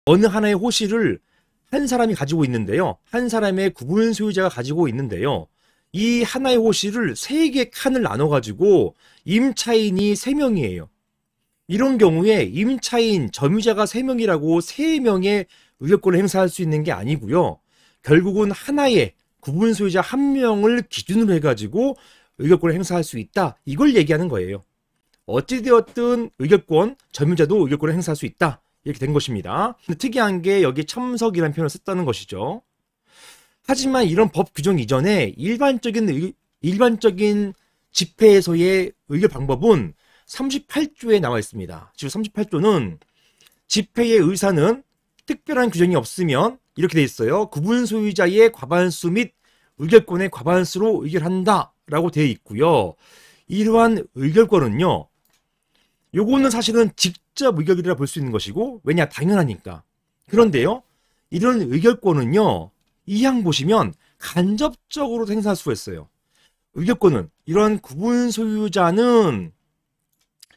어느 하나의 호실을 한 사람이 가지고 있는데요. 한 사람의 구분 소유자가 가지고 있는데요. 이 하나의 호실을 3개 칸을 나눠가지고 임차인이 3명이에요. 이런 경우에 임차인, 점유자가 3명이라고 3명의 의결권을 행사할 수 있는 게 아니고요. 결국은 하나의 구분 소유자 1명을 기준으로 해가지고 의결권을 행사할 수 있다. 이걸 얘기하는 거예요. 어찌되었든 의결권, 점유자도 의결권을 행사할 수 있다. 이렇게 된 것입니다. 근데 특이한 게 여기 참석이라는 표현을 썼다는 것이죠. 하지만 이런 법 규정 이전에 일반적인 집회에서의 의결 방법은 38조에 나와 있습니다. 지금 38조는 집회의 의사는 특별한 규정이 없으면 이렇게 돼 있어요. 구분 소유자의 과반수 및 의결권의 과반수로 의결한다 라고 되어 있고요. 이러한 의결권은요, 요거는 사실은 직접 의결이라 볼 수 있는 것이고, 왜냐, 당연하니까. 그런데요, 이런 의결권은요, 이 항 보시면 간접적으로 행사할 수가 있어요. 의결권은, 이런 구분 소유자는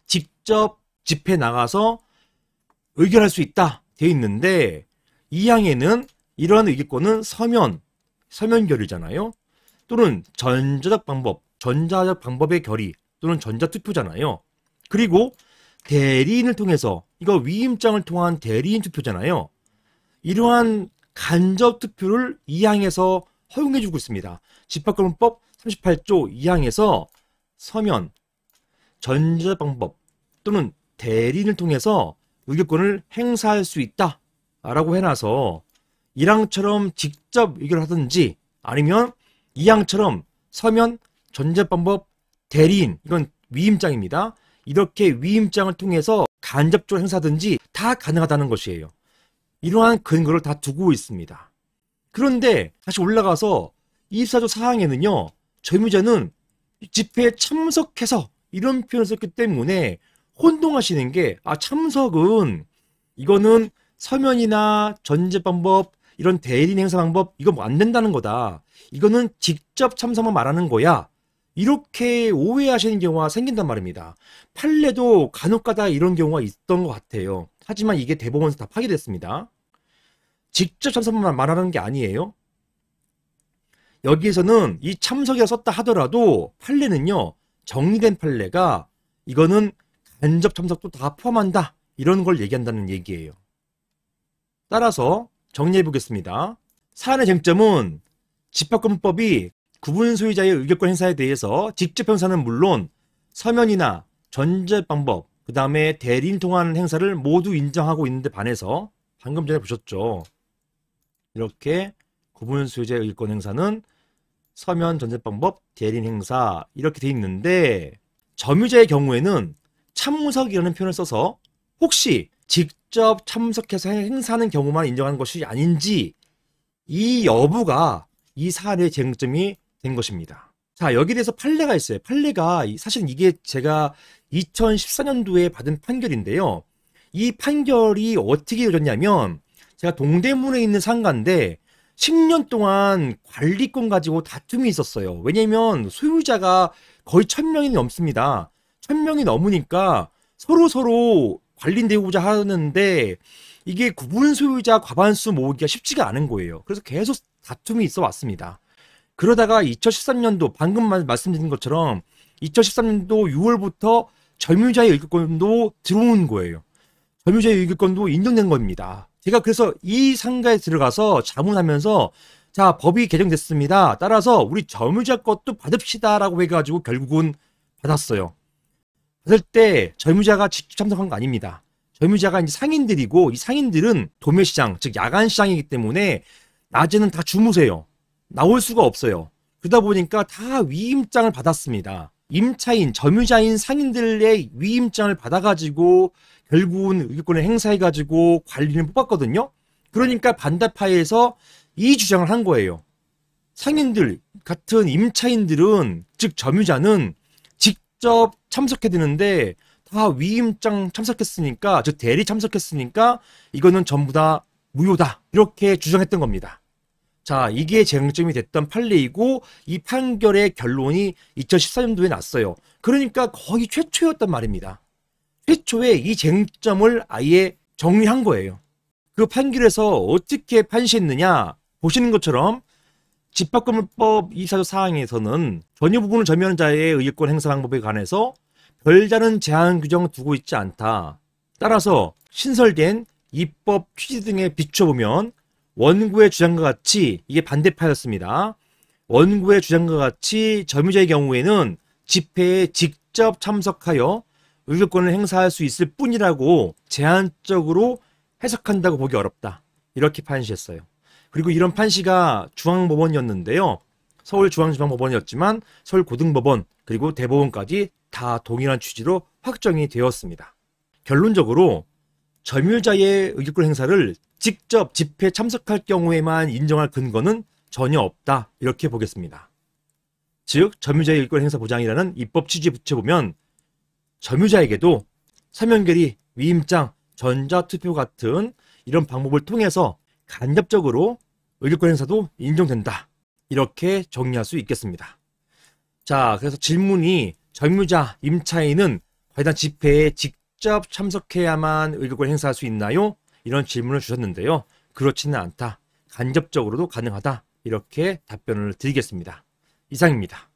직접 집회에 나가서 의결할 수 있다 되어 있는데, 이 항에는 이러한 의결권은 서면 결의잖아요. 또는 전자적 방법의 결의, 또는 전자투표잖아요. 그리고 대리인을 통해서, 이거 위임장을 통한 대리인 투표잖아요. 이러한 간접 투표를 2항에서 허용해주고 있습니다. 집합금융법 38조 2항에서 서면, 전자적 방법 또는 대리인을 통해서 의결권을 행사할 수 있다 라고 해놔서 1항처럼 직접 의결을 하든지, 아니면 2항처럼 서면, 전자적 방법, 대리인, 이건 위임장입니다. 이렇게 위임장을 통해서 간접적으로 행사하든지 다 가능하다는 것이에요. 이러한 근거를 다 두고 있습니다. 그런데 다시 올라가서 24조 4항에는요, 점유자는 집회에 참석해서 이런 표현을 썼기 때문에 혼동하시는 게, 참석은 이거는 서면이나 전제 방법, 이런 대리인 행사 방법, 이거 뭐 안 된다는 거다. 이거는 직접 참석만 말하는 거야. 이렇게 오해하시는 경우가 생긴단 말입니다. 판례도 간혹가다 이런 경우가 있던 것 같아요. 하지만 이게 대법원에서 다 파기됐습니다. 직접 참석만 말하는 게 아니에요. 여기에서는 이 참석이라 썼다 하더라도 판례는요, 정리된 판례가 이거는 간접 참석도 다 포함한다, 이런 걸 얘기한다는 얘기예요. 따라서 정리해 보겠습니다. 사안의 쟁점은 집합금융법이 구분 소유자의 의결권 행사에 대해서 직접 행사는 물론 서면이나 전제 방법, 그 다음에 대리인 통한 행사를 모두 인정하고 있는데 반해서, 방금 전에 보셨죠. 이렇게 구분 소유자의 의결권 행사는 서면, 전제 방법, 대리인 행사 이렇게 돼 있는데, 점유자의 경우에는 참석이라는 표현을 써서 혹시 직접 참석해서 행사하는 경우만 인정하는 것이 아닌지, 이 여부가 이 사안의 쟁점이 된 것입니다. 자, 여기에 대해서 판례가 있어요. 판례가 사실 이게 제가 2014년도에 받은 판결인데요. 이 판결이 어떻게 이루어졌냐면, 제가 동대문에 있는 상가인데 10년 동안 관리권 가지고 다툼이 있었어요. 왜냐면 소유자가 거의 1000명이 넘습니다. 1000명이 넘으니까 서로 관리되고자 하는데 이게 구분 소유자 과반수 모으기가 쉽지가 않은 거예요. 그래서 계속 다툼이 있어 왔습니다. 그러다가 2013년도, 방금 말씀드린 것처럼 2013년도 6월부터 점유자의 의결권도 들어온 거예요. 점유자의 의결권도 인정된 겁니다. 제가 그래서 이 상가에 들어가서 자문하면서, 자, 법이 개정됐습니다. 따라서 우리 점유자 것도 받읍시다 라고 해가지고 결국은 받았어요. 받을 때 점유자가 직접 참석한 거 아닙니다. 점유자가 이제 상인들이고, 이 상인들은 도매시장, 즉 야간시장이기 때문에 낮에는 다 주무세요. 나올 수가 없어요. 그러다 보니까 다 위임장을 받았습니다. 임차인, 점유자인 상인들의 위임장을 받아가지고 결국은 의결권을 행사해가지고 관리를 뽑았거든요. 그러니까 반대파에서 이 주장을 한 거예요. 상인들 같은 임차인들은, 즉 점유자는 직접 참석해야 되는데 다 위임장 참석했으니까, 즉 대리 참석했으니까 이거는 전부 다 무효다, 이렇게 주장했던 겁니다. 자, 이게 쟁점이 됐던 판례이고, 이 판결의 결론이 2014년도에 났어요. 그러니까 거의 최초였단 말입니다. 최초에 이 쟁점을 아예 정리한 거예요. 그 판결에서 어떻게 판시했느냐 보시는 것처럼 집합건물법 24조 사항에서는 전유 부분을 점유하는 자의 의결권 행사 방법에 관해서 별다른 제한 규정 두고 있지 않다. 따라서 신설된 입법 취지 등에 비춰보면 원고의 주장과 같이 이게 반대파였습니다. 원고의 주장과 같이 점유자의 경우에는 집회에 직접 참석하여 의결권을 행사할 수 있을 뿐이라고 제한적으로 해석한다고 보기 어렵다. 이렇게 판시했어요. 그리고 이런 판시가 중앙법원이었는데요. 서울중앙지방법원이었지만 서울고등법원 그리고 대법원까지 다 동일한 취지로 확정이 되었습니다. 결론적으로 점유자의 의결권 행사를 직접 집회에 참석할 경우에만 인정할 근거는 전혀 없다. 이렇게 보겠습니다. 즉 점유자의 의결권 행사 보장이라는 입법 취지에 붙여보면 점유자에게도 서명결의, 위임장, 전자투표 같은 이런 방법을 통해서 간접적으로 의결권 행사도 인정된다. 이렇게 정리할 수 있겠습니다. 자, 그래서 질문이 점유자, 임차인은 과연 집회에 직접 참석해야만 의결권 행사할 수 있나요? 이런 질문을 주셨는데요. 그렇지는 않다. 간접적으로도 가능하다. 이렇게 답변을 드리겠습니다. 이상입니다.